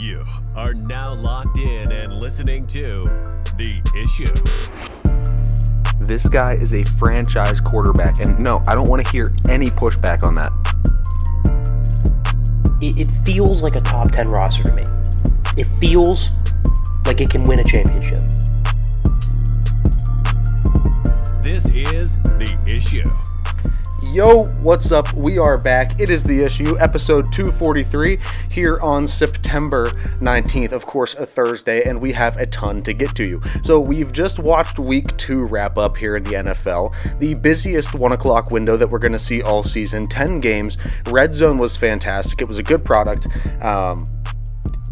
You are now locked in and listening to The Issue. This guy is a franchise quarterback, and no, I don't want to hear any pushback on that. It feels like a top 10 roster to me. It feels like it can win a championship. This is The Issue. Yo, what's up? We are back. It is The Issue, episode 243, here on September 19th, of course, a Thursday, and we have a ton to get to you. So we've just watched week 2 wrap up here in the NFL, the busiest 1 o'clock window that we're going to see all season, 10 games. Red Zone was fantastic. It was a good product.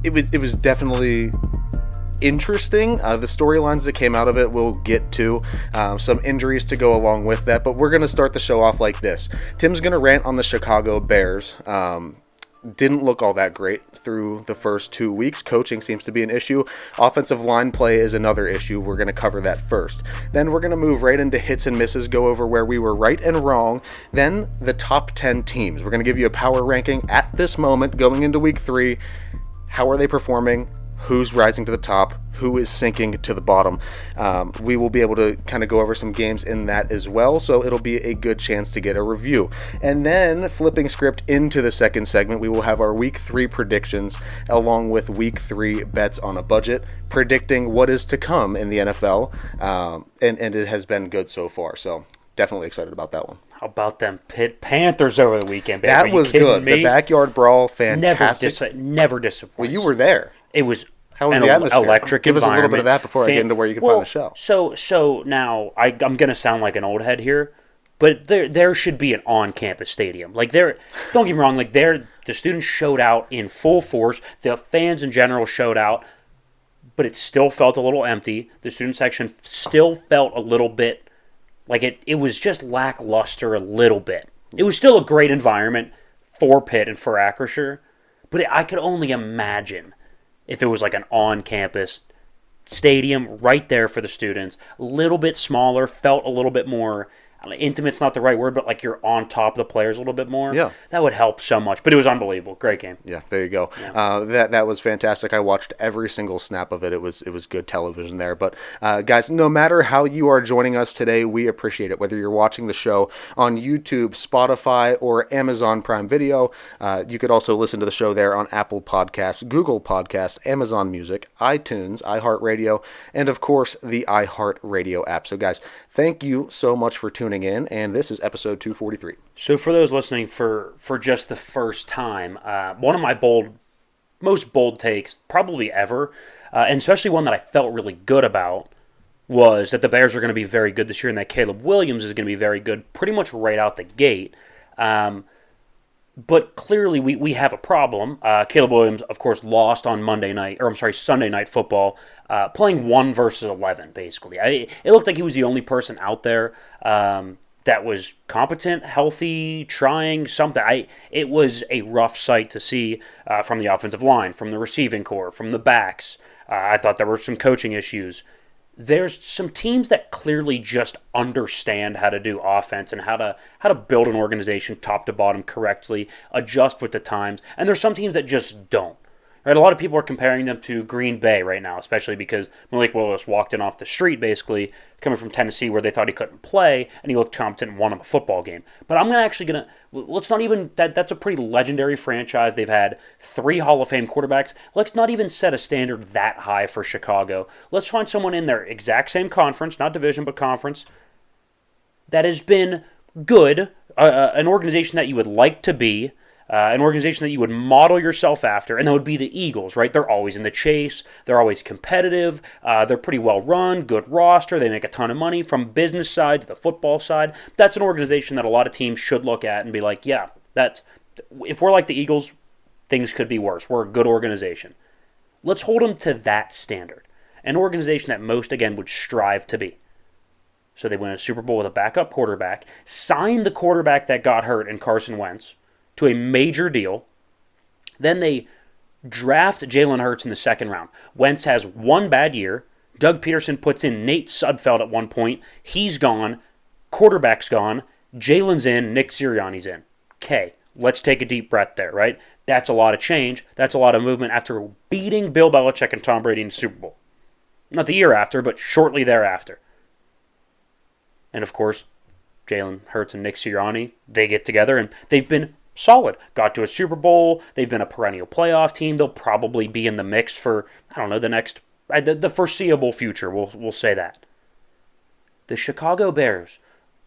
It was definitely interesting. The storylines that came out of it we'll get to. Some injuries to go along with that, but we're going to start the show off like this. Tim's going to rant on the Chicago Bears. Didn't look all that great through the first 2 weeks. Coaching seems to be an issue. Offensive line play is another issue. We're going to cover that first. Then we're going to move right into hits and misses, go over where we were right and wrong. Then the top 10 teams. We're going to give you a power ranking at this moment going into week 3. How are they performing? Who's rising to the top, who is sinking to the bottom. We will be able to kind of go over some games in that as well, so it'll be a good chance to get a review. And then, flipping script into the second segment, we will have our Week 3 predictions, along with Week 3 bets on a budget, predicting what is to come in the NFL, and it has been good so far, so definitely excited about that one. How about them Pitt Panthers over the weekend, baby? That was good. Me? The backyard brawl, fantastic. Never disappointed. Well, you were there. It was How was the atmosphere? Electric Give us a little bit of that before I get into where you can find the show. So now I'm going to sound like an old head here, but there should be an on-campus stadium. Like don't get me wrong. Like the students showed out in full force. The fans in general showed out, but it still felt a little empty. The student section still felt a little bit like it was just lackluster a little bit. It was still a great environment for Pitt and for Acrisure, but I could only imagine if it was like an on-campus stadium right there for the students, a little bit smaller, felt a little bit more, intimate's not the right word, but like you're on top of the players a little bit more. Yeah. That would help so much. But it was unbelievable. Great game. Yeah, there you go. Yeah. That was fantastic. I watched every single snap of it. It was good television there. But guys, no matter how you are joining us today, we appreciate it. Whether you're watching the show on YouTube, Spotify, or Amazon Prime Video, you could also listen to the show there on Apple Podcasts, Google Podcasts, Amazon Music, iTunes, iHeartRadio, and of course the iHeartRadio app. So guys, thank you so much for tuning in, and this is episode 243. So for those listening for just the first time, one of my most bold takes probably ever, and especially one that I felt really good about, was that the Bears are going to be very good this year and that Caleb Williams is going to be very good pretty much right out the gate. But clearly we have a problem. Caleb Williams, of course, lost on Sunday Night Football, playing 1 versus 11, basically. It looked like he was the only person out there that was competent, healthy, trying something. It was a rough sight to see from the offensive line, from the receiving corps, from the backs. I thought there were some coaching issues. There's some teams that clearly just understand how to do offense and how to build an organization top to bottom correctly, adjust with the times, and there's some teams that just don't. Right? A lot of people are comparing them to Green Bay right now, especially because Malik Willis walked in off the street, basically, coming from Tennessee where they thought he couldn't play, and he looked competent and won him a football game. But let's not even, that's a pretty legendary franchise. They've had 3 Hall of Fame quarterbacks. Let's not even set a standard that high for Chicago. Let's find someone in their exact same conference, not division, but conference, that has been good, an organization that you would like to be, an organization that you would model yourself after, and that would be the Eagles, right? They're always in the chase. They're always competitive. They're pretty well run, good roster. They make a ton of money from business side to the football side. That's an organization that a lot of teams should look at and be like, yeah, if we're like the Eagles, things could be worse. We're a good organization. Let's hold them to that standard. An organization that most, again, would strive to be. So they win a Super Bowl with a backup quarterback, sign the quarterback that got hurt in Carson Wentz to a major deal. Then they draft Jalen Hurts in the second round. Wentz has 1 bad year. Doug Peterson puts in Nate Sudfeld at one point. He's gone. Quarterback's gone. Jalen's in. Nick Sirianni's in. Okay, Let's take a deep breath there, right? That's a lot of change. That's a lot of movement after beating Bill Belichick and Tom Brady in the Super Bowl. Not the year after, but shortly thereafter. And of course, Jalen Hurts and Nick Sirianni, they get together and they've been solid. Got to a Super Bowl. They've been a perennial playoff team. They'll probably be in the mix for, the foreseeable future. We'll say that. The Chicago Bears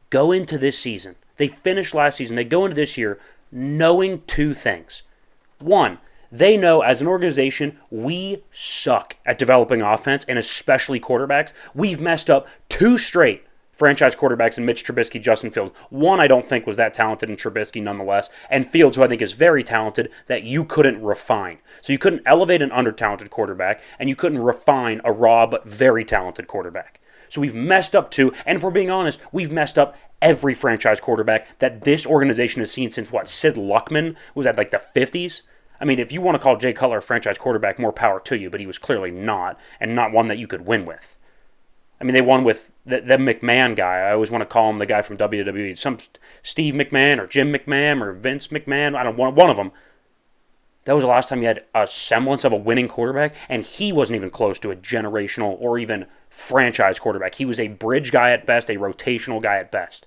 go into this season. They finished last season. They go into this year knowing two things. One, they know as an organization, we suck at developing offense and especially quarterbacks. We've messed up 2 straight franchise quarterbacks in Mitch Trubisky, Justin Fields. One I don't think was that talented in Trubisky nonetheless, and Fields, who I think is very talented, that you couldn't refine. So you couldn't elevate an under-talented quarterback, and you couldn't refine a raw but very talented quarterback. So we've messed up 2, and if we're being honest, we've messed up every franchise quarterback that this organization has seen since, Sid Luckman was at like the 50s? I mean, if you want to call Jay Cutler a franchise quarterback, more power to you, but he was clearly not, and not one that you could win with. I mean, they won with the McMahon guy. I always want to call him the guy from WWE. Some Steve McMahon or Jim McMahon or Vince McMahon. I don't want one of them. That was the last time you had a semblance of a winning quarterback, and he wasn't even close to a generational or even franchise quarterback. He was a bridge guy at best, a rotational guy at best.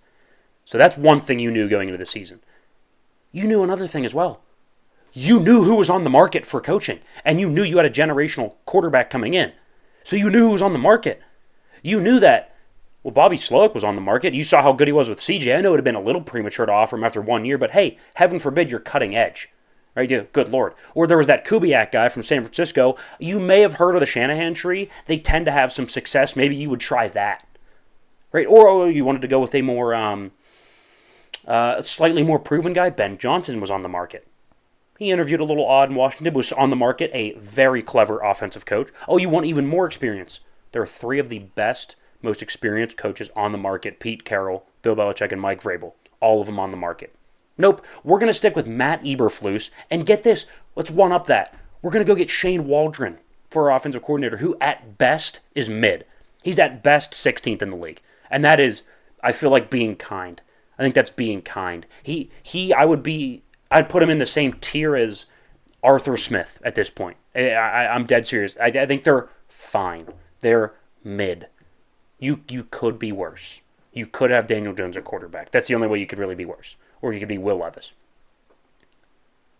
So that's one thing you knew going into the season. You knew another thing as well. You knew who was on the market for coaching, and you knew you had a generational quarterback coming in. So you knew who was on the market. You knew that, Bobby Slowick was on the market. You saw how good he was with CJ. I know it would have been a little premature to offer him after 1 year, but hey, heaven forbid you're cutting edge. Right? Yeah, good Lord. Or there was that Kubiak guy from San Francisco. You may have heard of the Shanahan tree. They tend to have some success. Maybe you would try that. Right? Or you wanted to go with a more, slightly more proven guy. Ben Johnson was on the market. He interviewed a little odd in Washington, was on the market, a very clever offensive coach. Oh, you want even more experience? There are 3 of the best, most experienced coaches on the market. Pete Carroll, Bill Belichick, and Mike Vrabel. All of them on the market. Nope, we're going to stick with Matt Eberflus, and get this, let's one-up that. We're going to go get Shane Waldron for our offensive coordinator, who at best is mid. He's at best 16th in the league. And that is, I feel like, being kind. I think that's being kind. I'd put him in the same tier as Arthur Smith at this point. I'm dead serious. I think they're fine. They're mid. You could be worse. You could have Daniel Jones at quarterback. That's the only way you could really be worse. Or you could be Will Levis.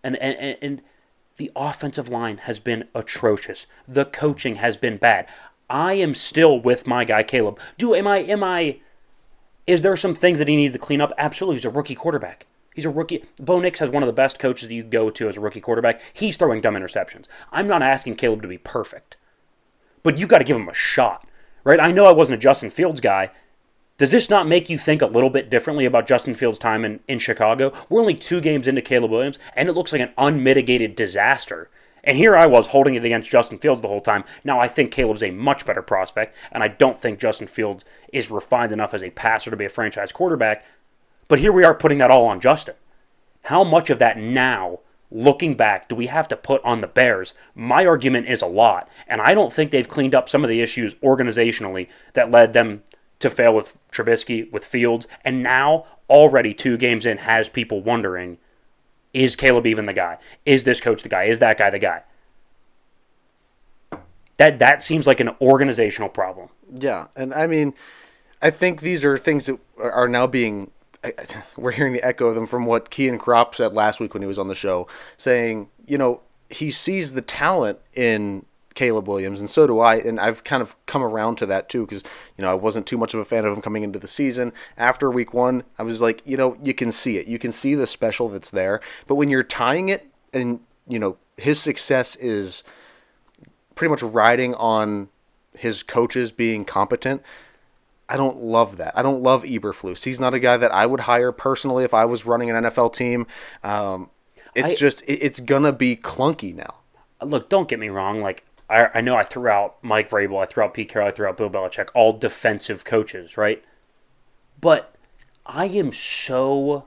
And the offensive line has been atrocious. The coaching has been bad. I am still with my guy Caleb. Is there some things that he needs to clean up? Absolutely. He's a rookie quarterback. He's a rookie. Bo Nix has one of the best coaches that you go to as a rookie quarterback. He's throwing dumb interceptions. I'm not asking Caleb to be perfect. But you got to give him a shot, right? I know I wasn't a Justin Fields guy. Does this not make you think a little bit differently about Justin Fields' time in Chicago? We're only 2 games into Caleb Williams, and it looks like an unmitigated disaster. And here I was holding it against Justin Fields the whole time. Now I think Caleb's a much better prospect, and I don't think Justin Fields is refined enough as a passer to be a franchise quarterback. But here we are putting that all on Justin. How much of that now, looking back, do we have to put on the Bears? My argument is a lot, and I don't think they've cleaned up some of the issues organizationally that led them to fail with Trubisky, with Fields, and now, already 2 games in, has people wondering, is Caleb even the guy? Is this coach the guy? Is that guy the guy? That seems like an organizational problem. Yeah, and I mean, I think these are things that are now being... We're hearing the echo of them from what Kean Kropp said last week when he was on the show, saying, he sees the talent in Caleb Williams, and so do I, and I've kind of come around to that too, because, I wasn't too much of a fan of him coming into the season. After week 1, I was like, you can see it. You can see the special that's there, but when you're tying it, and, his success is pretty much riding on his coaches being competent, I don't love that. I don't love Eberflus. He's not a guy that I would hire personally if I was running an NFL team. It's going to be clunky now. Look, don't get me wrong. Like, I know I threw out Mike Vrabel, I threw out Pete Carroll, I threw out Bill Belichick, all defensive coaches, right? But I am so,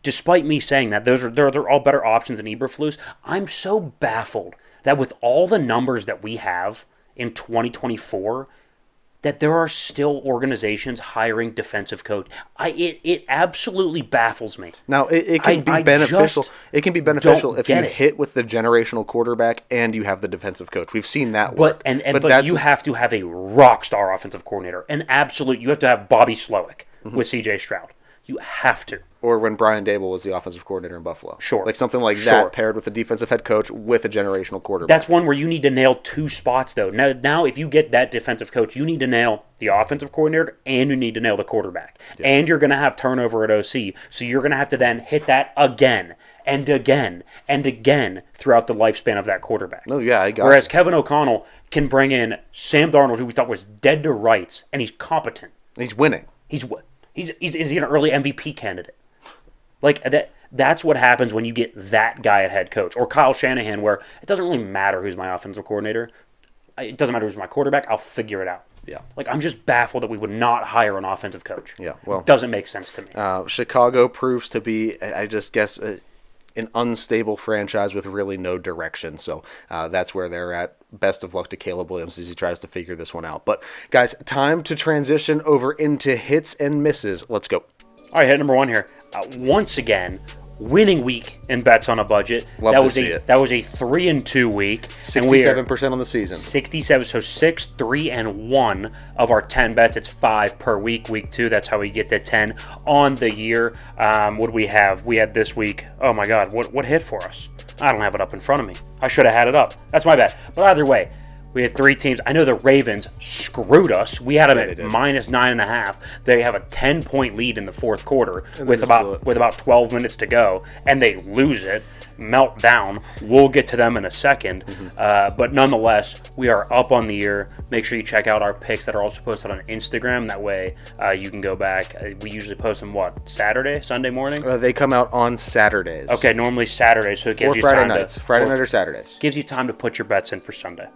despite me saying that, they're all better options than Eberflus, I'm so baffled that with all the numbers that we have in 2024, that there are still organizations hiring defensive coach. It absolutely baffles me. Now, it can be beneficial. It can be beneficial if you hit with the generational quarterback and you have the defensive coach. We've seen that work. But you have to have a rock star offensive coordinator. You have to have Bobby Slowick with C.J. Stroud. You have to. Or when Brian Dable was the offensive coordinator in Buffalo. Sure. Like something like that paired with a defensive head coach with a generational quarterback. That's one where you need to nail two spots, though. Now, if you get that defensive coach, you need to nail the offensive coordinator and you need to nail the quarterback. Yeah. And you're going to have turnover at OC. So you're going to have to then hit that again and again and again throughout the lifespan of that quarterback. Oh, yeah, I got Whereas it. Kevin O'Connell can bring in Sam Darnold, who we thought was dead to rights, and he's competent. He's winning. Is he an early MVP candidate? Like that's what happens when you get that guy at head coach. Or Kyle Shanahan, where it doesn't really matter who's my offensive coordinator. It doesn't matter who's my quarterback. I'll figure it out. Yeah. Like, I'm just baffled that we would not hire an offensive coach. Yeah, well. It doesn't make sense to me. Chicago proves to be, I just guess, an unstable franchise with really no direction. So that's where they're at. Best of luck to Caleb Williams as he tries to figure this one out. But, guys, time to transition over into hits and misses. Let's go. All right, hit number one here. Once again, winning week in bets on a budget. Love that to was see it. That was a 3-2 week. 67% on the season. 67. So 6, 3, and 1 of our 10 bets. It's 5 per week. Week 2. That's how we get the 10 on the year. What do we have? We had this week. Oh my God! What hit for us? I don't have it up in front of me. I should have had it up. That's my bad. But either way, we had 3 teams. I know the Ravens screwed us. We had them at minus 9.5. They have a 10-point lead in the fourth quarter with about 12 minutes to go, and they lose it. Meltdown. We'll get to them in a second. But nonetheless, we are up on the year. Make sure you check out our picks that are also posted on Instagram. That way you can go back. We usually post them, Saturday, Sunday morning? They come out on Saturdays. Okay, normally Saturdays. So it gives you Friday time nights. Friday night or Saturdays. Gives you time to put your bets in for Sunday.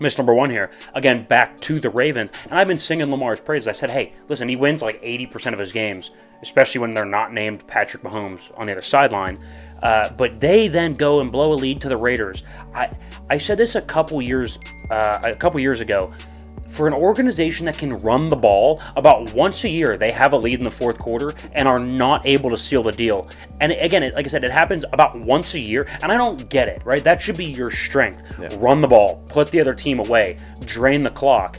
Miss number one here. Again, back to the Ravens. And I've been singing Lamar's praise. I said, hey, listen, he wins like 80% of his games, especially when they're not named Patrick Mahomes on the other sideline. But they then go and blow a lead to the Raiders. I said this a couple years ago. For an organization that can run the ball, about once a year they have a lead in the fourth quarter and are not able to seal the deal. And again, like I said, it happens about once a year, and I don't get it, right? That should be your strength. Yeah. Run the ball, put the other team away, drain the clock.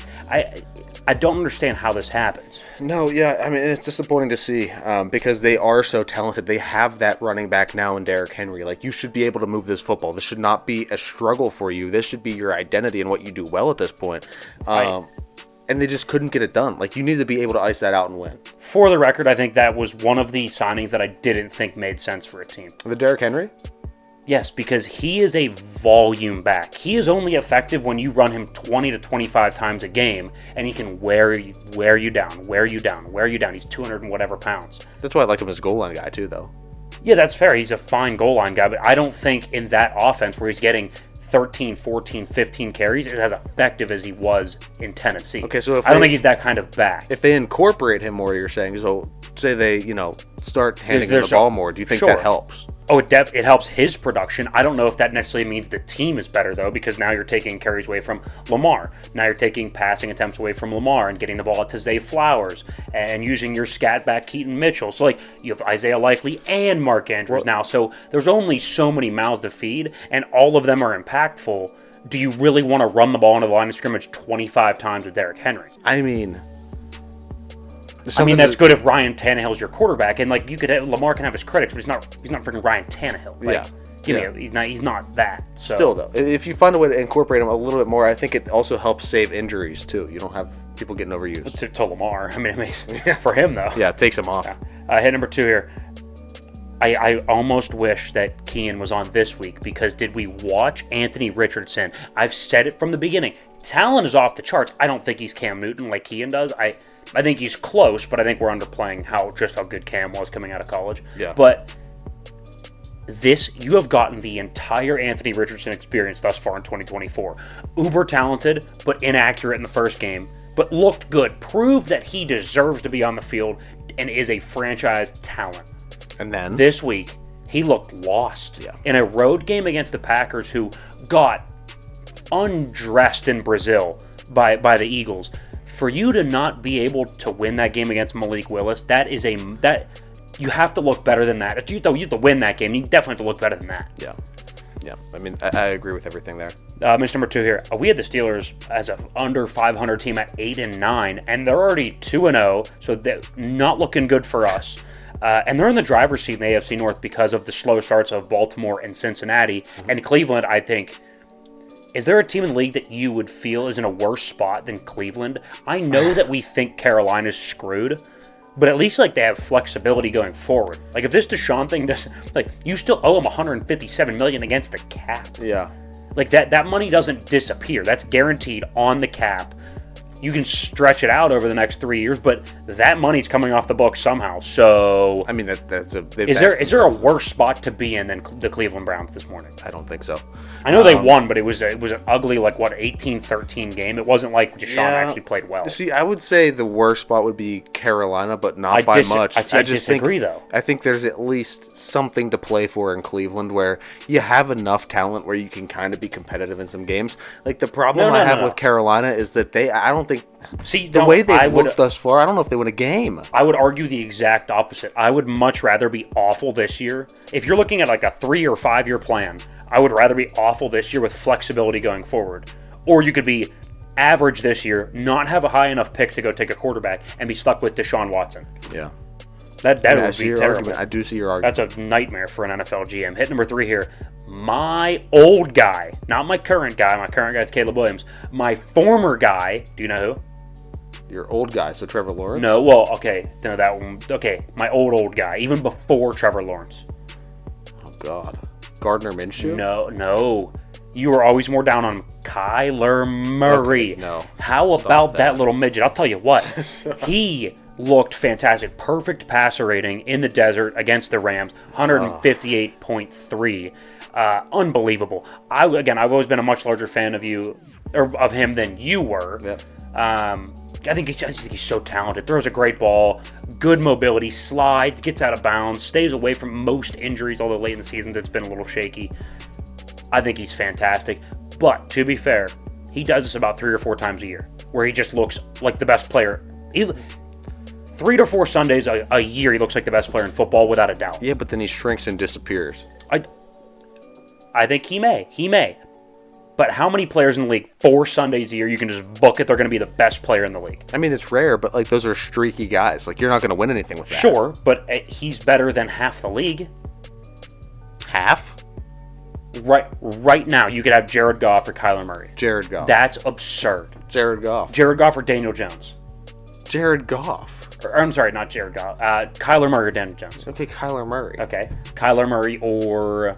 I don't understand how this happens. No, yeah, I mean, it's disappointing to see because they are so talented. They have that running back now in Derrick Henry. Like, you should be able to move this football. This should not be a struggle for you. This should be your identity and what you do well at this point. Right. And they just couldn't get it done. Like, you need to be able to ice that out and win. For the record, I think that was one of the signings that I didn't think made sense for a team. The Derrick Henry? Yes, because he is a volume back. He is only effective when you run him 20 to 25 times a game, and he can wear you down. He's 200 and whatever pounds. That's why I like him as a goal line guy, too, though. Yeah, that's fair. He's a fine goal line guy, but I don't think in that offense where he's getting 13, 14, 15 carries is as effective as he was in Tennessee. Okay, so I don't think he's that kind of back. If they incorporate him more, you're saying, so say they, start handing him the ball more, do you think that helps? Oh, it helps his production. I don't know if that necessarily means the team is better, though, because now you're taking carries away from Lamar. Now you're taking passing attempts away from Lamar and getting the ball to Zay Flowers and using your scat back Keaton Mitchell. So, you have Isaiah Likely and Mark Andrews now. So there's only so many mouths to feed, and all of them are impactful. Do you really want to run the ball into the line of scrimmage 25 times with Derrick Henry? I mean, that's good if Ryan Tannehill's your quarterback, and Lamar can have his critics, but he's not freaking Ryan Tannehill. He's not that. So. Still though, if you find a way to incorporate him a little bit more, I think it also helps save injuries too. You don't have people getting overused. To Lamar, for him though. Yeah, it takes him off. Yeah. Hit number 2 here. I almost wish that Kean was on this week because did we watch Anthony Richardson? I've said it from the beginning. Talent is off the charts. I don't think he's Cam Newton like Kean does. I think he's close, but I think we're underplaying how good Cam was coming out of college. Yeah. But you have gotten the entire Anthony Richardson experience thus far in 2024. Uber talented, but inaccurate in the first game, but looked good. Proved that he deserves to be on the field and is a franchise talent. And then? This week, he looked lost. Yeah. In a road game against the Packers, who got undressed in Brazil by the Eagles. for you to not be able to win that game against Malik Willis, you have to look better than that. If you have to win that game, you definitely have to look better than that. Yeah. Yeah. I mean, I agree with everything there. Miss number 2 here. We had the Steelers as an under 500 team at 8-9, and they're already 2-0, so they're not looking good for us. And they're in the driver's seat in the AFC North because of the slow starts of Baltimore and Cincinnati. Mm-hmm. And Cleveland, I think, is there a team in the league that you would feel is in a worse spot than Cleveland? I know that we think Carolina's screwed, but at least they have flexibility going forward. If this Deshaun thing doesn't, you still owe them $157 million against the cap. Yeah. That money doesn't disappear. That's guaranteed on the cap. You can stretch it out over the next 3 years, but that money's coming off the books somehow. So, I mean, that's a. Is there a worse spot to be in than the Cleveland Browns this morning? I don't think so. I know they won, but it was an ugly 18-13 game. It wasn't like Deshaun actually played well. See, I would say the worst spot would be Carolina, but not by much. I disagree, though. I think there's at least something to play for in Cleveland where you have enough talent where you can kind of be competitive in some games. The problem I have with Carolina is that I don't think. The way they've looked thus far, I don't know if they win a game. I would argue the exact opposite. I would much rather be awful this year. If you're looking at a 3 or 5 year plan, I would rather be awful this year with flexibility going forward. Or you could be average this year, not have a high enough pick to go take a quarterback, and be stuck with Deshaun Watson. Yeah. That would be terrible. Argument. I do see your argument. That's a nightmare for an NFL GM. Hit number 3 here. My old guy, not my current guy. My current guy is Caleb Williams. My former guy, do you know who? Your old guy, so Trevor Lawrence? No, well, okay. No, that one. Okay, my old guy, even before Trevor Lawrence. Oh, God. Gardner Minshew? No. You were always more down on Kyler Murray. Okay, no. How about that little midget? I'll tell you what. He looked fantastic. Perfect passer rating in the desert against the Rams. 158.3. Unbelievable. I've always been a much larger fan of him than you were. Yep. I think he's so talented. Throws a great ball, good mobility, slides, gets out of bounds, stays away from most injuries, although late in the season it's been a little shaky. I think he's fantastic. But to be fair, he does this about 3 or 4 times a year, where he just looks like the best player. 3 to 4 Sundays a year, he looks like the best player in football without a doubt. Yeah, but then he shrinks and disappears. I think he may. But how many players in the league, 4 Sundays a year, you can just book it, they're going to be the best player in the league? I mean, it's rare, but those are streaky guys. You're not going to win anything with that. Sure, but he's better than half the league. Half? Right now, you could have Jared Goff or Kyler Murray. Jared Goff. That's absurd. Jared Goff or Daniel Jones. Jared Goff. I'm sorry, not Jared Goff. Kyler Murray or Daniel Jones. Okay, Kyler Murray. Okay. Kyler Murray or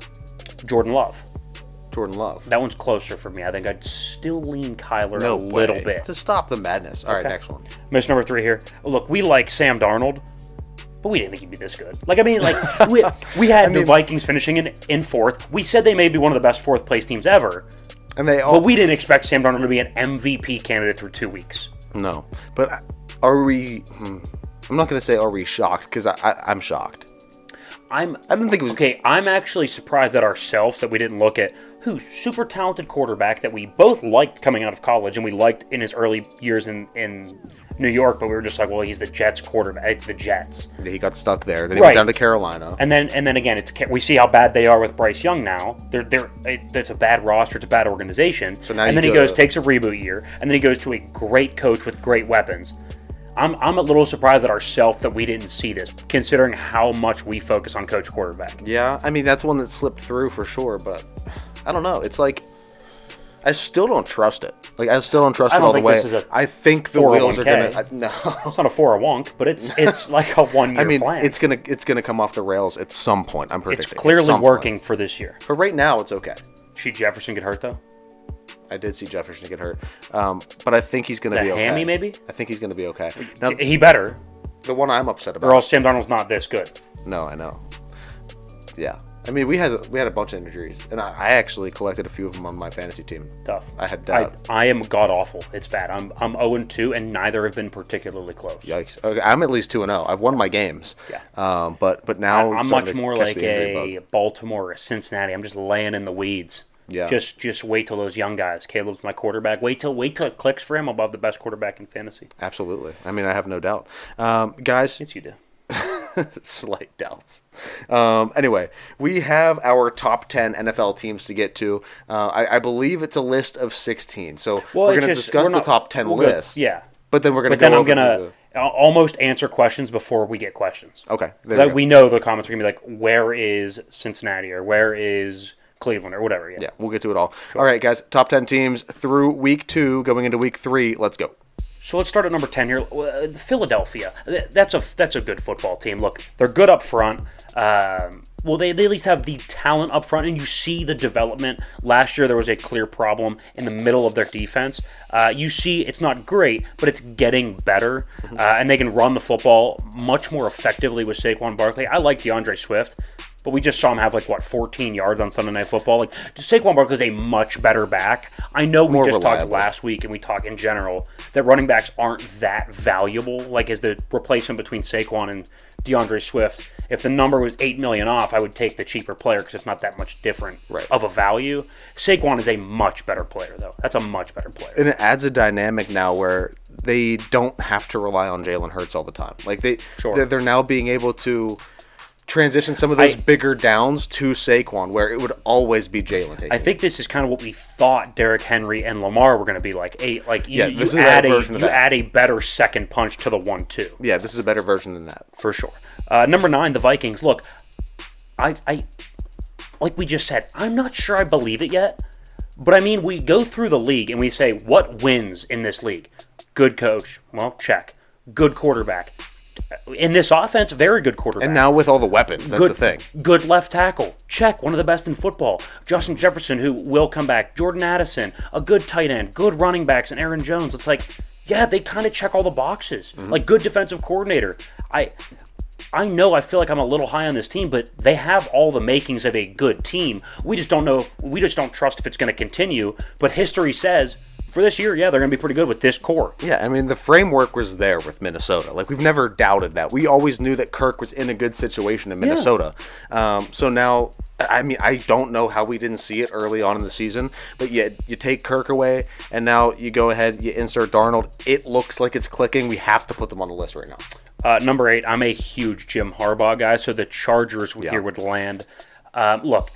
Jordan Love. Jordan Love. That one's closer for me. I think I'd still lean Kyler little bit. To stop the madness. All right, next one. Miss number 3 here. Look, we like Sam Darnold, but we didn't think he'd be this good. We had the Vikings finishing in 4th. We said they may be one of the best 4th place teams ever. But we didn't expect Sam Darnold to be an MVP candidate through 2 weeks. No. But are we... I'm not going to say are we shocked, because I'm shocked. I didn't think it was... Okay, I'm actually surprised at ourselves that we didn't look at super talented quarterback that we both liked coming out of college, and we liked in his early years in New York, but we were just like, well, he's the Jets quarterback. It's the Jets. He got stuck there. Then he went down to Carolina. And then again, we see how bad they are with Bryce Young now. It's a bad roster. It's a bad organization. So now and then he takes a reboot year, and then he goes to a great coach with great weapons. I'm a little surprised at ourselves that we didn't see this, considering how much we focus on coach quarterback. Yeah, I mean, that's one that slipped through for sure, but I don't know. It's I still don't trust it. I still don't trust it all the way. I think the wheels are going to... No. It's not a 4 or wonk, but it's like a 1-year plan. It's gonna come off the rails at some point, I'm predicting. It's clearly working for this year. For right now, it's okay. See Jefferson get hurt, though? I did see Jefferson get hurt, but I think he's going to be okay. Hammy, maybe? I think he's going to be okay. Now, he better. The one I'm upset about. Or else Sam Darnold's not this good. No, I know. Yeah. I mean, we had a bunch of injuries, and I actually collected a few of them on my fantasy team. Tough. I am god-awful. It's bad. I'm 0-2, and neither have been particularly close. Yikes. Okay, I'm at least 2-0. I've won my games. Yeah. But now I'm much more like a Baltimore or a Cincinnati. I'm just laying in the weeds. Yeah. Just wait till those young guys. Caleb's my quarterback. Wait till it clicks for him above the best quarterback in fantasy. Absolutely. I mean, I have no doubt. Guys. Yes, you do. Slight doubts. Anyway, we have our top 10 NFL teams to get to. I believe it's a list of 16. So we're going to discuss the top 10 list. Yeah. But then we're going to go over. But then I'm going to almost answer questions before we get questions. Okay. We know the comments are going to be like, where is Cincinnati or where is Cleveland or whatever. Yeah, we'll get to it all. Sure. All right, guys. Top 10 teams through week 2, going into week 3. Let's go. So let's start at number 10 here. Philadelphia. That's a good football team. Look, they're good up front. They at least have the talent up front, and you see the development. Last year, there was a clear problem in the middle of their defense. You see it's not great, but it's getting better, and they can run the football much more effectively with Saquon Barkley. I like DeAndre Swift, but we just saw him have 14 yards on Sunday Night Football. Saquon Barkley is a much better back. I know we just talked last week, and we talk in general, that running backs aren't that valuable, as the replacement between Saquon and DeAndre Swift. If the number was $8 million off, I would take the cheaper player because it's not that much different of a value. Saquon is a much better player, though. That's a much better player. And it adds a dynamic now where they don't have to rely on Jalen Hurts all the time. They're now being able to transition some of those bigger downs to Saquon, where it would always be Jalen. I think this is kind of what we thought Derrick Henry and Lamar were going to be like. You add a better second punch to the 1-2. Yeah, this is a better version than that. For sure. Number 9, the Vikings. Look, I like we just said, I'm not sure I believe it yet, but I mean, we go through the league and we say, what wins in this league? Good coach. Well, check. Good quarterback. In this offense, very good quarterback. And now with all the weapons, that's the thing. Good left tackle. Check, one of the best in football. Justin Jefferson, who will come back. Jordan Addison, a good tight end. Good running backs, and Aaron Jones. It's they kind of check all the boxes. Good defensive coordinator. I know I feel like I'm a little high on this team, but they have all the makings of a good team. We just don't know. We just don't trust if it's going to continue. But history says, for this year, they're going to be pretty good with this core. Yeah, I mean, the framework was there with Minnesota. We've never doubted that. We always knew that Kirk was in a good situation in Minnesota. So now, I mean, I don't know how we didn't see it early on in the season, but you take Kirk away, and now you go ahead, you insert Darnold. It looks like it's clicking. We have to put them on the list right now. Number 8, I'm a huge Jim Harbaugh guy, so the Chargers here would land. Look.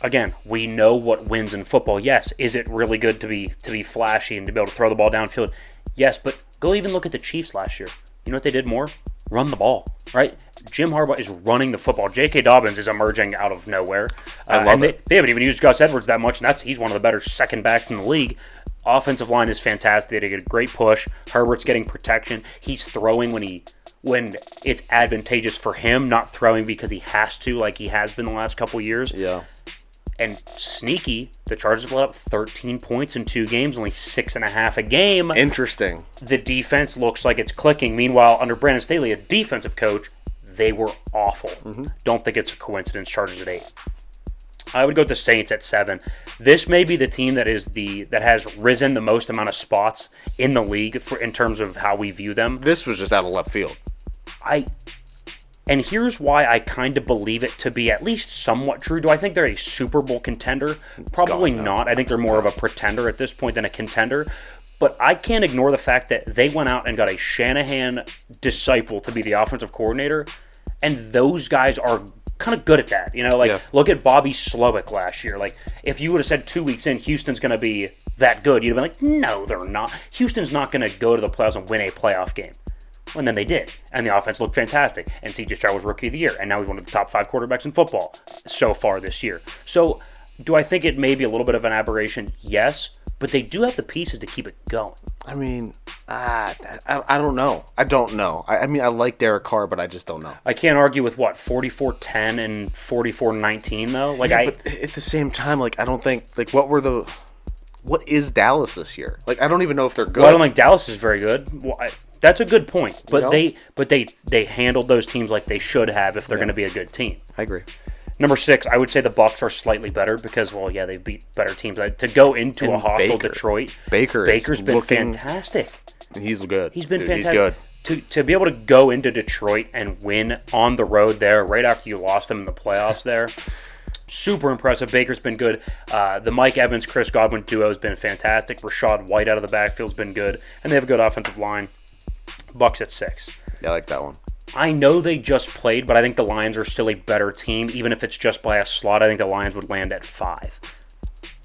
Again, we know what wins in football. Yes, is it really good to be flashy and to be able to throw the ball downfield? Yes, but go even look at the Chiefs last year. You know what they did more? Run the ball, right? Jim Harbaugh is running the football. J.K. Dobbins is emerging out of nowhere. I love it. They haven't even used Gus Edwards that much, and he's one of the better second backs in the league. Offensive line is fantastic. They get a great push. Herbert's getting protection. He's throwing when it's advantageous for him, not throwing because he has to, like he has been the last couple years. Yeah. And sneaky, the Chargers let up 13 points in 2 games, only 6.5 a game. Interesting. The defense looks like it's clicking. Meanwhile, under Brandon Staley, a defensive coach, they were awful. Don't think it's a coincidence. Chargers at 8. I would go with the Saints at 7. This may be the team that has risen the most amount of spots in the league in terms of how we view them. This was just out of left field. And here's why I kind of believe it to be at least somewhat true. Do I think they're a Super Bowl contender? Probably not. I think they're more of a pretender at this point than a contender. But I can't ignore the fact that they went out and got a Shanahan disciple to be the offensive coordinator, and those guys are kind of good at that. Look at Bobby Slowick last year. If you would have said 2 weeks in, Houston's going to be that good, you'd have been like, no, they're not. Houston's not going to go to the playoffs and win a playoff game. And then they did. And the offense looked fantastic. And C.J. Stroud was Rookie of the Year. And now he's one of the top 5 quarterbacks in football so far this year. So do I think it may be a little bit of an aberration? Yes. But they do have the pieces to keep it going. I mean, I don't know. I don't know. I mean, I like Derek Carr, but I just don't know. I can't argue with, 44-10 and 44-19, though? But at the same time, I don't think, what is Dallas this year? I don't even know if they're good. Well, I don't think Dallas is very good. Well, that's a good point. But they handled those teams like they should have if they're going to be a good team. I agree. Number 6, I would say the Bucs are slightly better because, they beat better teams. To go into a hostile Detroit, Baker's been fantastic. He's good. He's been fantastic. He's good. To be able to go into Detroit and win on the road there right after you lost them in the playoffs there. super impressive. Baker's been good. The Mike Evans, Chris Godwin duo has been fantastic. Rashad White out of the backfield's been good. And they have a good offensive line. Bucks at 6. Yeah, I like that one. I know they just played, but I think the Lions are still a better team. Even if it's just by a slot, I think the Lions would land at 5.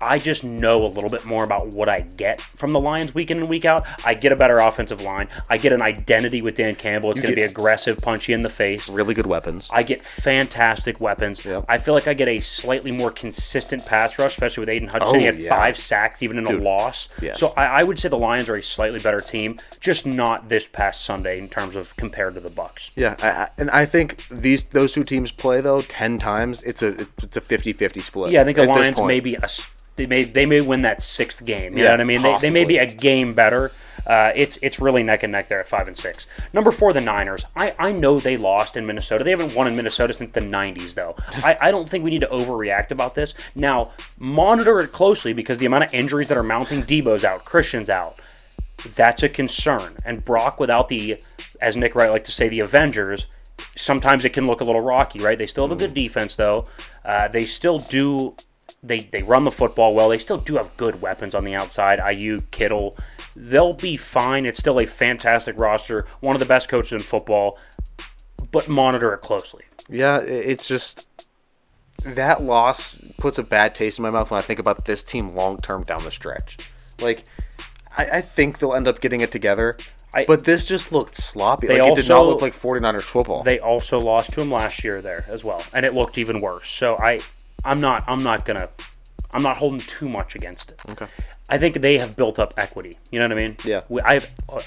I just know a little bit more about what I get from the Lions week in and week out. I get a better offensive line. I get an identity with Dan Campbell. It's going to be aggressive, punchy in the face. Really good weapons. I get fantastic weapons. Yep. I feel like I get a slightly more consistent pass rush, especially with Aiden Hutchinson. He had 5 sacks even in a loss. Yeah. So I would say the Lions are a slightly better team, just not this past Sunday in terms of compared to the Bucs. Yeah, and I think those two teams play, though, 10 times. It's a 50-50 split. Yeah, I think the Lions may be they may win that 6th game. You know what I mean? They may be a game better. It's really neck and neck there at 5 and 6. Number 4, the Niners. I know they lost in Minnesota. They haven't won in Minnesota since the 90s, though. I don't think we need to overreact about this. Now, monitor it closely because the amount of injuries that are mounting, Debo's out, Christian's out. That's a concern. And Brock without the, as Nick Wright liked to say, the Avengers, sometimes it can look a little rocky, right? They still have a good defense, though. They still do... They run the football well. They still do have good weapons on the outside. Ayuk, Kittle. They'll be fine. It's still a fantastic roster. One of the best coaches in football. But monitor it closely. Yeah, it's just... That loss puts a bad taste in my mouth when I think about this team long-term down the stretch. Like, I think they'll end up getting it together. But this just looked sloppy. It did not look like 49ers football. They also lost to them last year there as well. And it looked even worse. So I'm not holding too much against it. Okay. I think they have built up equity. You know what I mean? Yeah.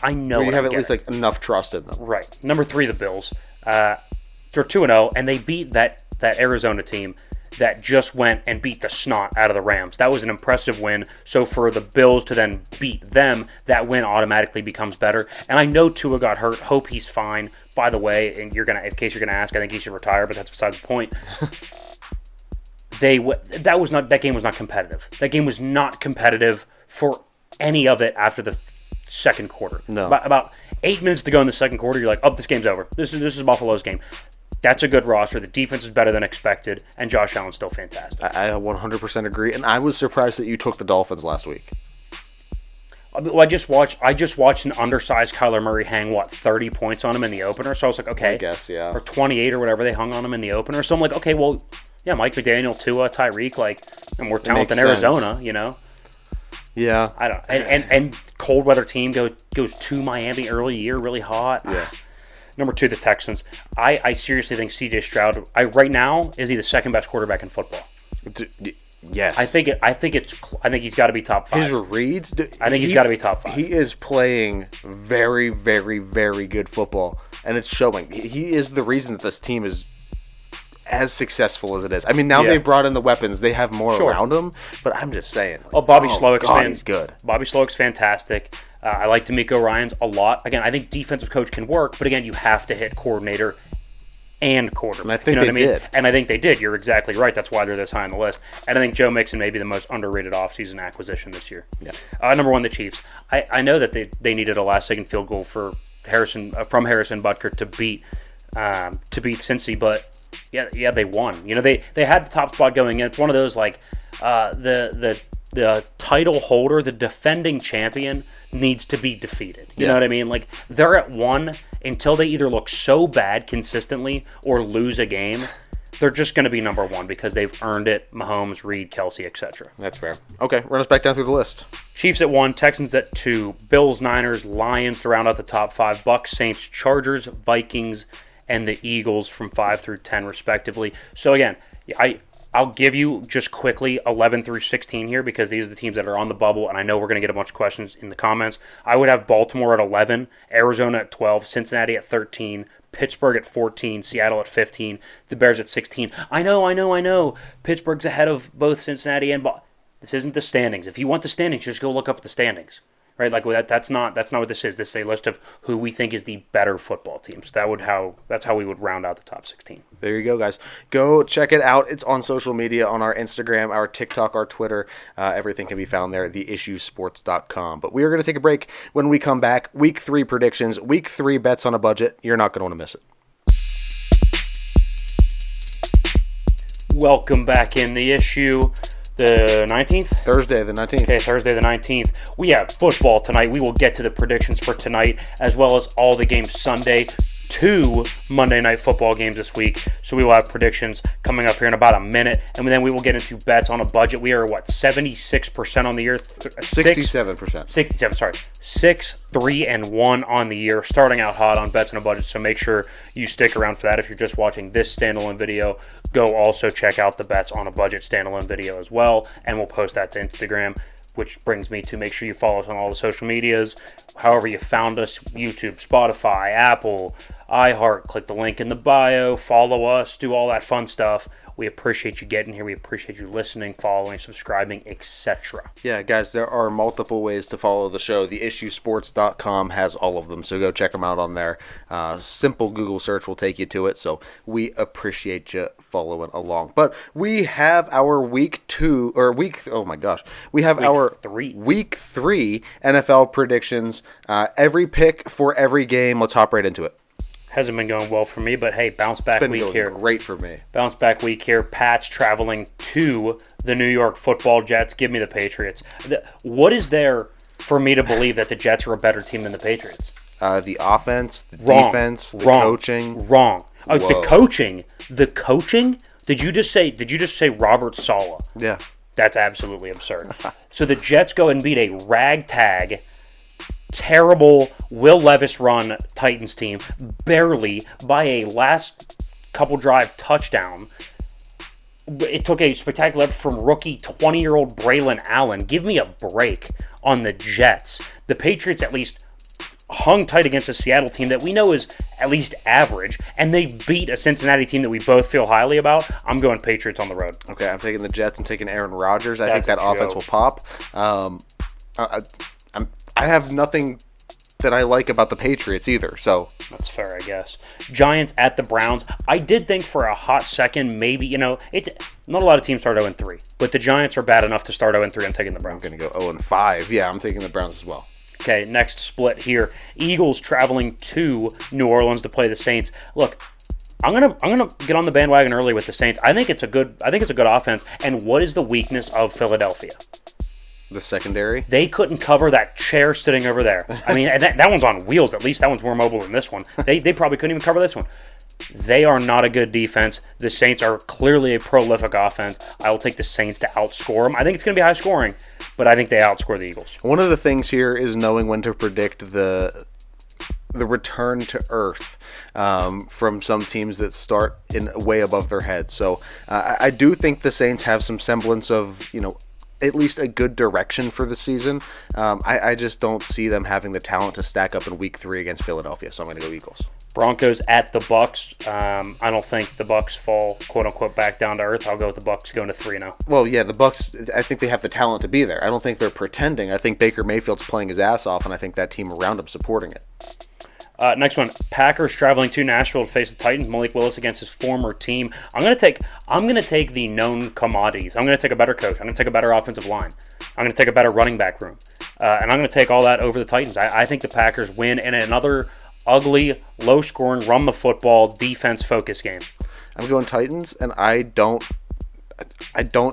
I know. You have at least enough trust in them. Right. Number 3, the Bills. They're 2-0, and they beat that Arizona team that just went and beat the snot out of the Rams. That was an impressive win. So for the Bills to then beat them, that win automatically becomes better. And I know Tua got hurt. Hope he's fine. By the way, and in case you're gonna ask, I think he should retire, but that's besides the point. That game was not competitive. That game was not competitive for any of it after the second quarter. No. About 8 minutes to go in the second quarter, you're like, oh, this game's over. This is Buffalo's game. That's a good roster. The defense is better than expected, and Josh Allen's still fantastic. I 100% agree, and I was surprised that you took the Dolphins last week. Well, I just watched an undersized Kyler Murray hang 30 points on him in the opener. So I was like, okay, I guess, yeah, or 28 or whatever they hung on him in the opener. So I'm like, okay, well, yeah, Mike McDaniel, Tua, Tyreek, and more talent than Arizona, you know. Yeah, I don't. And cold weather team goes to Miami early year, really hot. Yeah. Number 2, the Texans. I seriously think C.J. Stroud. Right now is he the second best quarterback in football? Yes. I think he's got to be top 5. His reads. I think he's got to be top 5. He is playing very, very, very good football, and it's showing. He is the reason that this team is as successful as it is. I mean, now they've brought in the weapons; they have more around them. But I'm just saying. Bobby Slowick's he's good. Bobby Slowick's fantastic. I like D'Amico Ryans a lot. Again, I think defensive coach can work, but again, you have to hit coordinator and quarterback. And I think they did. And I think they did. You're exactly right. That's why they're this high on the list. And I think Joe Mixon may be the most underrated offseason acquisition this year. Yeah. Number 1, the Chiefs. I know that they needed a last-second field goal from Harrison Butker to beat Cincy, but yeah, they won. You know, they had the top spot going in. It's one of those the title holder, the defending champion, needs to be defeated. You know what I mean? Like, they're at 1 until they either look so bad consistently or lose a game. They're just going to be number 1 because they've earned it. Mahomes, Reed, Kelsey, etc. That's fair. Okay, run us back down through the list. Chiefs at 1, Texans at 2, Bills, Niners, Lions to round out the top 5, Bucks, Saints, Chargers, Vikings, and the Eagles from 5 through 10 respectively. So again, I'll give you just quickly 11 through 16 here because these are the teams that are on the bubble, and I know we're going to get a bunch of questions in the comments. I would have Baltimore at 11, Arizona at 12, Cincinnati at 13, Pittsburgh at 14, Seattle at 15, the Bears at 16. I know. Pittsburgh's ahead of both Cincinnati and this isn't the standings. If you want the standings, just go look up the standings. Right, that's not what this is. This is a list of who we think is the better football teams. That's how we would round out the top 16. There you go, guys. Go check it out. It's on social media, on our Instagram, our TikTok, our Twitter. Everything can be found there at theissuesports.com. But we are going to take a break. When we come back, Week 3 predictions, Week 3 bets on a budget. You're not going to want to miss it. Welcome back in the issue. The 19th? Thursday, the 19th. Okay, Thursday the 19th. We have football tonight. We will get to the predictions for tonight, as well as all the games Sunday. 2 Monday Night Football games this week. So we will have predictions coming up here in about a minute. And then we will get into bets on a budget. We are, 76% on the year? 67%. 67, sorry. 6-3-1 on the year. Starting out hot on bets on a budget. So make sure you stick around for that. If you're just watching this standalone video, go also check out the bets on a budget standalone video as well. And we'll post that to Instagram. Which brings me to make sure you follow us on all the social medias. However you found us, YouTube, Spotify, Apple, iHeart. Click the link in the bio. Follow us. Do all that fun stuff. We appreciate you getting here. We appreciate you listening, following, subscribing, etc. Yeah, guys, there are multiple ways to follow the show. TheIssueSports.com has all of them, so go check them out on there. Simple Google search will take you to it, so we appreciate you following along. But we have our week 3 NFL predictions. Every pick for every game. Let's hop right into it. Hasn't been going well for me, but hey, bounce back week here. Great for me. Bounce back week here. Pats traveling to the New York Football Jets. Give me the Patriots. What is there for me to believe that the Jets are a better team than the Patriots? The offense, the defense, the coaching. Wrong. The coaching. The coaching. Did you just say Robert Saleh? Yeah. That's absolutely absurd. So the Jets go and beat a ragtag, terrible Will Levis run Titans team barely by a last couple drive touchdown. It took a spectacular effort from rookie 20-year-old Braylon Allen. Give me a break on the Jets. The Patriots at least hung tight against a Seattle team that we know is at least average, and they beat a Cincinnati team that we both feel highly about. I'm going Patriots on the road. Okay, I'm taking the Jets. I'm taking Aaron Rodgers. I think that offense will pop. I have nothing that I like about the Patriots either, so. That's fair, I guess. Giants at the Browns. I did think for a hot second, maybe, it's not a lot of teams start 0-3, but the Giants are bad enough to start 0-3. I'm taking the Browns. I'm going to go 0-5. Yeah, I'm taking the Browns as well. Okay, next split here. Eagles traveling to New Orleans to play the Saints. Look, I'm gonna get on the bandwagon early with the Saints. I think it's a good offense. And what is the weakness of Philadelphia? The secondary? They couldn't cover that chair sitting over there. I mean, that one's on wheels. At least that one's more mobile than this one. They probably couldn't even cover this one. They are not a good defense. The Saints are clearly a prolific offense. I will take the Saints to outscore them. I think it's going to be high scoring, but I think they outscore the Eagles. One of the things here is knowing when to predict the return to earth from some teams that start in way above their head. So I do think the Saints have some semblance of, at least a good direction for the season. I just don't see them having the talent to stack up in week 3 against Philadelphia, so I'm going to go Eagles. Broncos at the Bucks. I don't think the Bucks fall, quote unquote, back down to earth. I'll go with the Bucks going to 3-0. Well, yeah, the Bucks. I think they have the talent to be there. I don't think they're pretending. I think Baker Mayfield's playing his ass off, and I think that team around him supporting it. Next one, Packers traveling to Nashville to face the Titans. Malik Willis against his former team. I'm gonna take the known commodities. I'm gonna take a better coach. I'm gonna take a better offensive line. I'm gonna take a better running back room, and I'm gonna take all that over the Titans. I think the Packers win in another ugly, low-scoring, run-the-football, defense-focused game. I'm going Titans, and I don't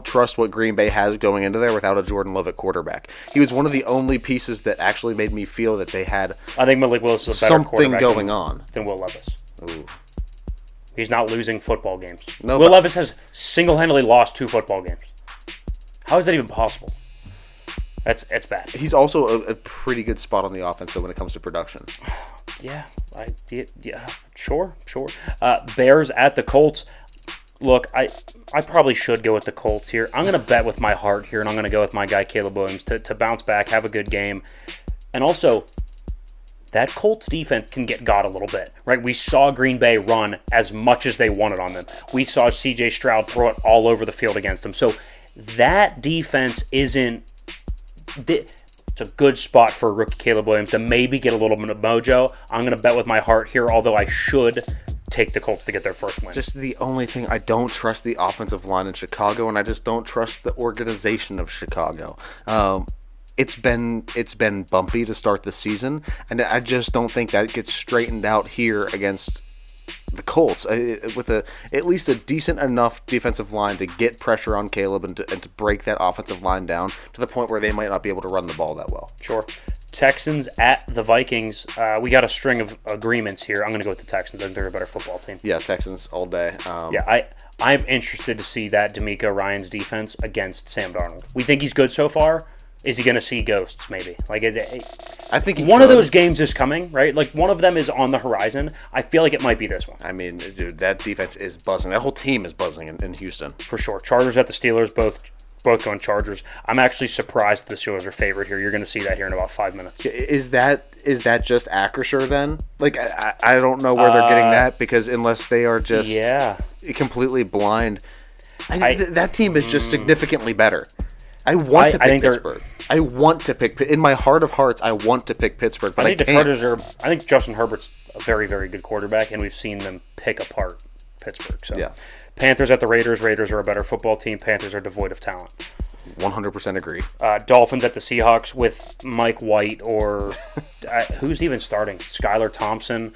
trust what Green Bay has going into there without a Jordan Love at quarterback. He was one of the only pieces that actually made me feel that they had. I think Malik Willis is a better quarterback going on than Will Levis. Ooh. He's not losing football games. No, Will Levis has single-handedly lost 2 football games. How is that even possible? It's bad. He's also a pretty good spot on the offense, though, when it comes to production. Yeah, sure. Bears at the Colts. Look, I probably should go with the Colts here. I'm going to bet with my heart here, and I'm going to go with my guy Caleb Williams to bounce back, have a good game. And also, that Colts defense can get got a little bit, right? We saw Green Bay run as much as they wanted on them. We saw C.J. Stroud throw it all over the field against them. So that defense isn't... It's a good spot for rookie Caleb Williams to maybe get a little bit of mojo. I'm going to bet with my heart here, although I should take the Colts to get their first win. Just the only thing, I don't trust the offensive line in Chicago, and I just don't trust the organization of Chicago. It's been bumpy to start the season, and I just don't think that gets straightened out here against the Colts with at least a decent enough defensive line to get pressure on Caleb and to break that offensive line down to the point where they might not be able to run the ball that well. Sure. Texans at the Vikings. We got a string of agreements here. I'm going to go with the Texans. I think they're a better football team. Yeah, Texans all day. I'm interested to see that D'Amico Ryans defense against Sam Darnold. We think he's good so far. Is he going to see ghosts, maybe? I think one of those games is coming, right? Like, one of them is on the horizon. I feel like it might be this one. I mean, dude, that defense is buzzing. That whole team is buzzing in Houston. For sure. Chargers at the Steelers, both going Chargers. I'm actually surprised the Steelers are favored here. You're going to see that here in about 5 minutes. Is that just Acrisure then? Like, I don't know where they're getting that, because unless they are just completely blind. That team is just significantly better. I want to pick Pittsburgh. I want to pick in my heart of hearts. I want to pick Pittsburgh, but I think the Chargers are. I think Justin Herbert's a very, very good quarterback, and we've seen them pick apart Pittsburgh. So, yeah. Panthers at the Raiders. Raiders are a better football team. Panthers are devoid of talent. 100% agree. Dolphins at the Seahawks with Mike White or who's even starting? Skylar Thompson.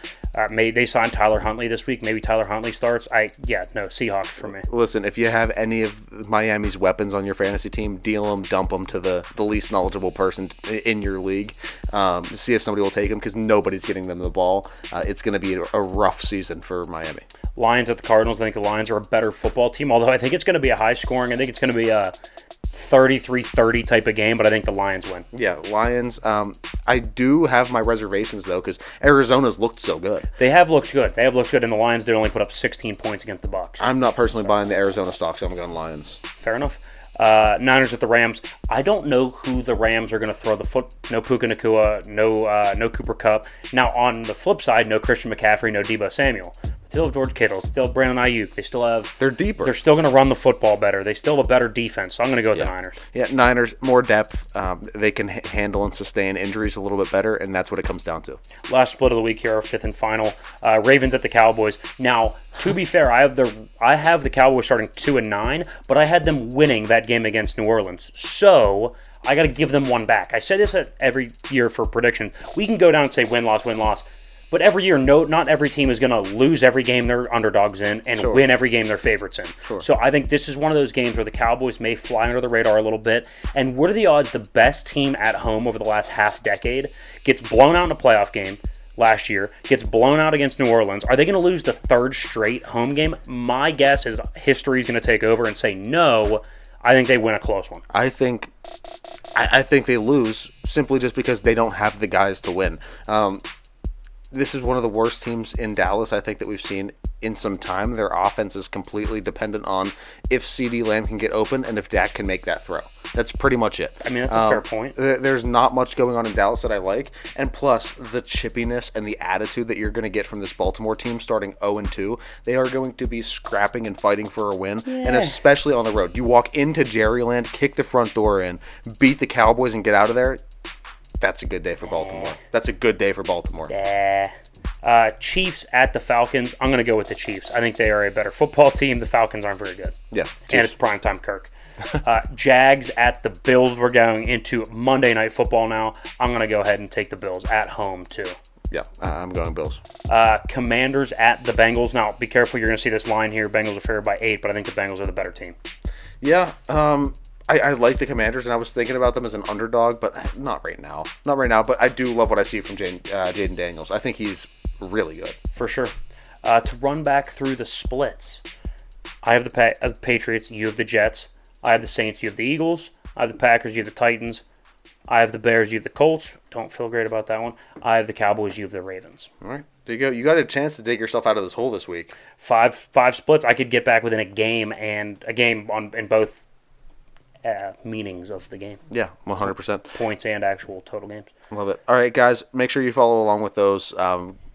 They signed Tyler Huntley this week. Maybe Tyler Huntley starts. Seahawks for me. Listen, if you have any of Miami's weapons on your fantasy team, deal them, dump them to the least knowledgeable person in your league. See if somebody will take them, because nobody's getting them the ball. It's going to be a rough season for Miami. Lions at the Cardinals. I think the Lions are a better football team, although I think it's going to be a high scoring. I think it's going to be a 33-30 type of game, but I think the Lions win. Yeah, Lions. I do have my reservations, though, because Arizona's looked so good. They have looked good. And the Lions did only put up 16 points against the Bucs. I'm not personally buying the Arizona stocks, so I'm going Lions. Fair enough. Niners at the Rams. I don't know who the Rams are going to throw the foot. No Puka Nacua, no Cooper Kupp. Now, on the flip side, no Christian McCaffrey, no Deebo Samuel. Still have George Kittle, still have Brandon Ayuk. They still have. They're deeper. They're still going to run the football better. They still have a better defense. So I'm going to go with the Niners. Yeah, Niners, more depth. They can handle and sustain injuries a little bit better, and that's what it comes down to. Last split of the week here, our fifth and final. Ravens at the Cowboys. Now, to be fair, I have the Cowboys starting 2-9, but I had them winning that game against New Orleans. So I got to give them one back. I say this every year for prediction. We can go down and say win, loss. But every year, not every team is going to lose every game they're underdogs in and win every game they're favorites in. Sure. So I think this is one of those games where the Cowboys may fly under the radar a little bit. And what are the odds the best team at home over the last half decade gets blown out in a playoff game last year, gets blown out against New Orleans? Are they going to lose the third straight home game? My guess is history is going to take over and say no. I think they win a close one. I think they lose simply just because they don't have the guys to win. This is one of the worst teams in Dallas, I think, that we've seen in some time. Their offense is completely dependent on if CeeDee Lamb can get open and if Dak can make that throw. That's pretty much it. I mean, that's a fair point. There's not much going on in Dallas that I like. And plus, the chippiness and the attitude that you're going to get from this Baltimore team starting 0-2, they are going to be scrapping and fighting for a win, and especially on the road. You walk into Jerryland, kick the front door in, beat the Cowboys, and get out of there. That's a good day for Baltimore. That's a good day for Baltimore. Chiefs at the Falcons. I'm going to go with the Chiefs. I think they are a better football team. The Falcons aren't very good. Yeah. And it's primetime Kirk. Jags at the Bills. We're going into Monday Night Football now. I'm going to go ahead and take the Bills at home, too. Yeah, I'm going Bills. Commanders at the Bengals. Now, be careful. You're going to see this line here. Bengals are favored by 8, but I think the Bengals are the better team. Yeah, I like the Commanders, and I was thinking about them as an underdog, but not right now. But I do love what I see from Jaden Daniels. I think he's really good. For sure. To run back through the splits, I have the Patriots, you have the Jets. I have the Saints, you have the Eagles. I have the Packers, you have the Titans. I have the Bears, you have the Colts. Don't feel great about that one. I have the Cowboys, you have the Ravens. All right, there you go. You got a chance to dig yourself out of this hole this week. Five splits. I could get back within a game in both meanings of the game. Yeah, 100%. Points and actual total games. Love it. All right, guys, make sure you follow along with those.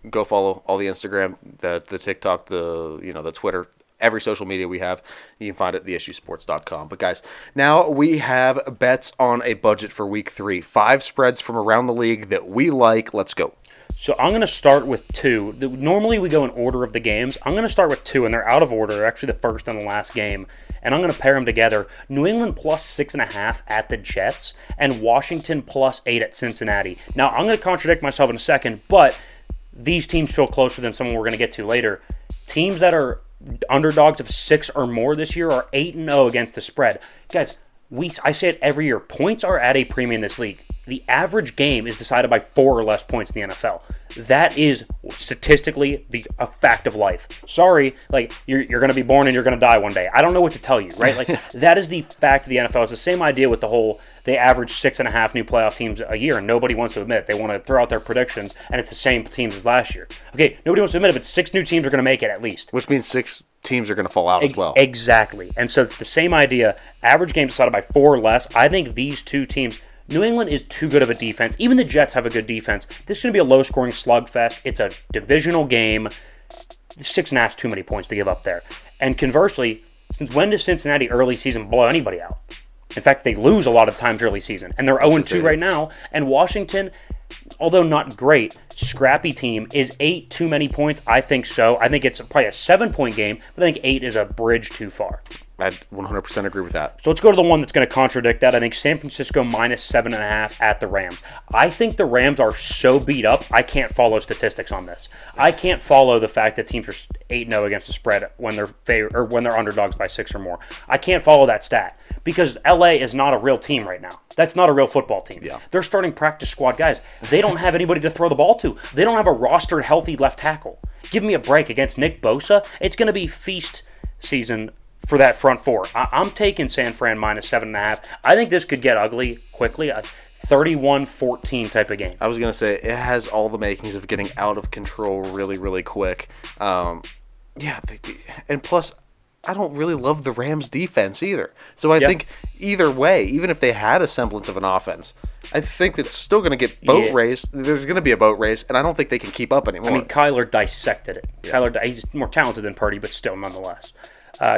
Go follow all the Instagram, the TikTok, the Twitter, every social media we have. You can find it at theissuesports.com. But guys, now we have bets on a budget for week 3. 5 spreads from around the league that we like. Let's go. So I'm going to start with 2. Normally we go in order of the games. I'm going to start with 2, and they're out of order. They're actually the first and the last game. And I'm going to pair them together. New England plus 6.5 at the Jets, and Washington plus 8 at Cincinnati. Now, I'm going to contradict myself in a second, but these teams feel closer than someone we're going to get to later. Teams that are underdogs of 6 or more this year are 8-0 against the spread. Guys, I say it every year. Points are at a premium in this league. The average game is decided by 4 or less points in the NFL. That is statistically a fact of life. Sorry, like you're going to be born and you're going to die one day. I don't know what to tell you, right? Like that is the fact of the NFL. It's the same idea with they average 6.5 new playoff teams a year, and nobody wants to admit it. They want to throw out their predictions, and it's the same teams as last year. Okay, nobody wants to admit it, but 6 new teams are going to make it at least. Which means 6 teams are going to fall out as well. Exactly. And so it's the same idea. Average game decided by 4 or less. I think these two teams, New England is too good of a defense. Even the Jets have a good defense. This is going to be a low-scoring slugfest. It's a divisional game. 6.5 is too many points to give up there. And conversely, since when does Cincinnati early season blow anybody out? In fact, they lose a lot of times early season. And they're 0-2 right now. And Washington, although not great, scrappy team, is 8 too many points? I think so. I think it's probably a 7-point game, but I think 8 is a bridge too far. I 100% agree with that. So let's go to the one that's going to contradict that. I think San Francisco minus 7.5 at the Rams. I think the Rams are so beat up, I can't follow statistics on this. I can't follow the fact that teams are 8-0 against the spread when they're underdogs by 6 or more. I can't follow that stat because LA is not a real team right now. That's not a real football team. Yeah. They're starting practice squad guys. They don't have anybody to throw the ball to. They don't have a rostered healthy left tackle. Give me a break against Nick Bosa. It's going to be feast season for that front four. I'm taking San Fran minus 7.5. I think this could get ugly quickly. A 31-14 type of game. I was going to say, it has all the makings of getting out of control really, really quick. And plus, I don't really love the Rams' defense either. So I think either way, even if they had a semblance of an offense, I think it's still going to get boat race. There's going to be a boat race, and I don't think they can keep up anymore. I mean, Kyler dissected it. Yeah. He's more talented than Purdy, but still, nonetheless.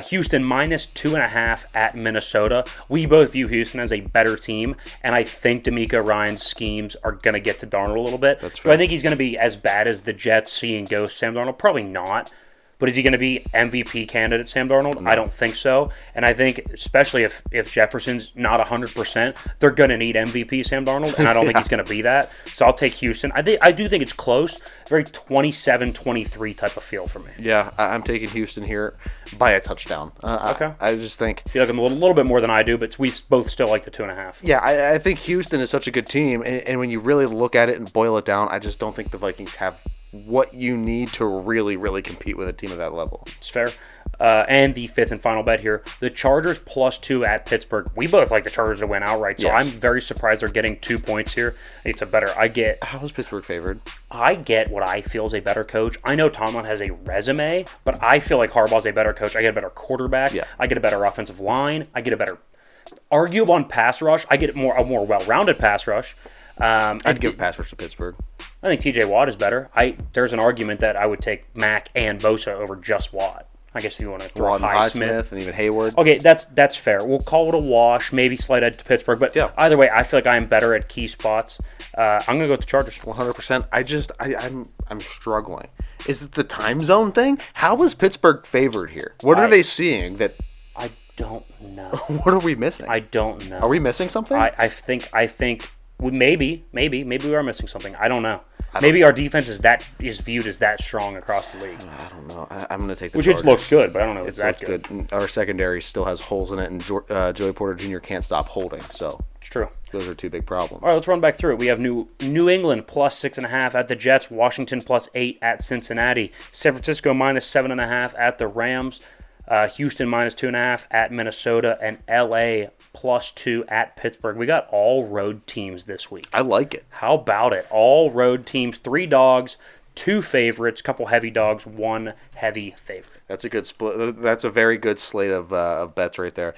Houston minus 2.5 at Minnesota. We both view Houston as a better team, and I think DeMeco Ryans' schemes are going to get to Darnold a little bit. That's fair. Do I think he's going to be as bad as the Jets seeing ghost Sam Darnold? Probably not. But is he going to be MVP candidate Sam Darnold? No. I don't think so. And I think, especially if Jefferson's not 100%, they're going to need MVP Sam Darnold, and I don't think he's going to be that. So I'll take Houston. I do think it's close. Very 27-23 type of feel for me. Yeah, I'm taking Houston here by a touchdown. Okay. I just think... You like them a little bit more than I do, but we both still like the 2.5. Yeah, I think Houston is such a good team, and when you really look at it and boil it down, I just don't think the Vikings have what you need to really, really compete with a team of that level. It's fair. And the fifth and final bet here, the Chargers +2 at Pittsburgh. We both like the Chargers to win outright, so I'm very surprised they're getting 2 points here. It's a better. How is Pittsburgh favored? I get what I feel is a better coach. I know Tomlin has a resume, but I feel like Harbaugh's a better coach. I get a better quarterback. Yeah. I get a better offensive line. I get a better arguable on pass rush. I get a more well-rounded pass rush. I'd give pass rush to Pittsburgh. I think TJ Watt is better. There's an argument that I would take Mack and Bosa over just Watt. I guess if you want to throw Highsmith and even Hayward. Okay, that's fair. We'll call it a wash, maybe slight edge to Pittsburgh, but either way, I feel like I'm better at key spots. I'm gonna go with the Chargers. 100%. I'm struggling. Is it the time zone thing? How is Pittsburgh favored here? What are they seeing that? I don't know. What are we missing? I don't know. Are we missing something? I think maybe we are missing something. I don't know. Maybe our defense is viewed as that strong across the league. I don't know. I'm going to take the Which Chargers. It looks good, but I don't know if it's that good. Our secondary still has holes in it, and Joey Porter Jr. can't stop holding. So it's true. Those are two big problems. All right, let's run back through it. We have New England +6.5 at the Jets, Washington +8 at Cincinnati, San Francisco -7.5 at the Rams, Houston -2.5 at Minnesota, and LA +2 at Pittsburgh. We got all road teams this week. I like it. How about it? All road teams, 3 dogs, 2 favorites, couple heavy dogs, 1 heavy favorite. That's a good split. That's a very good slate of bets right there.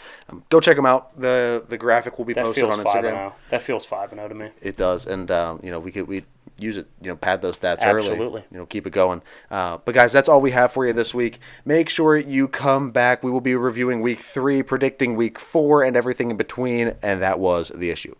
Go check them out. The graphic will be posted on Instagram. That feels 5-0 to me. It does, and we use it, pad those stats early. Absolutely. Keep it going. But guys, that's all we have for you this week. Make sure you come back. We will be reviewing week 3, predicting week 4, and everything in between. And that was The Issue.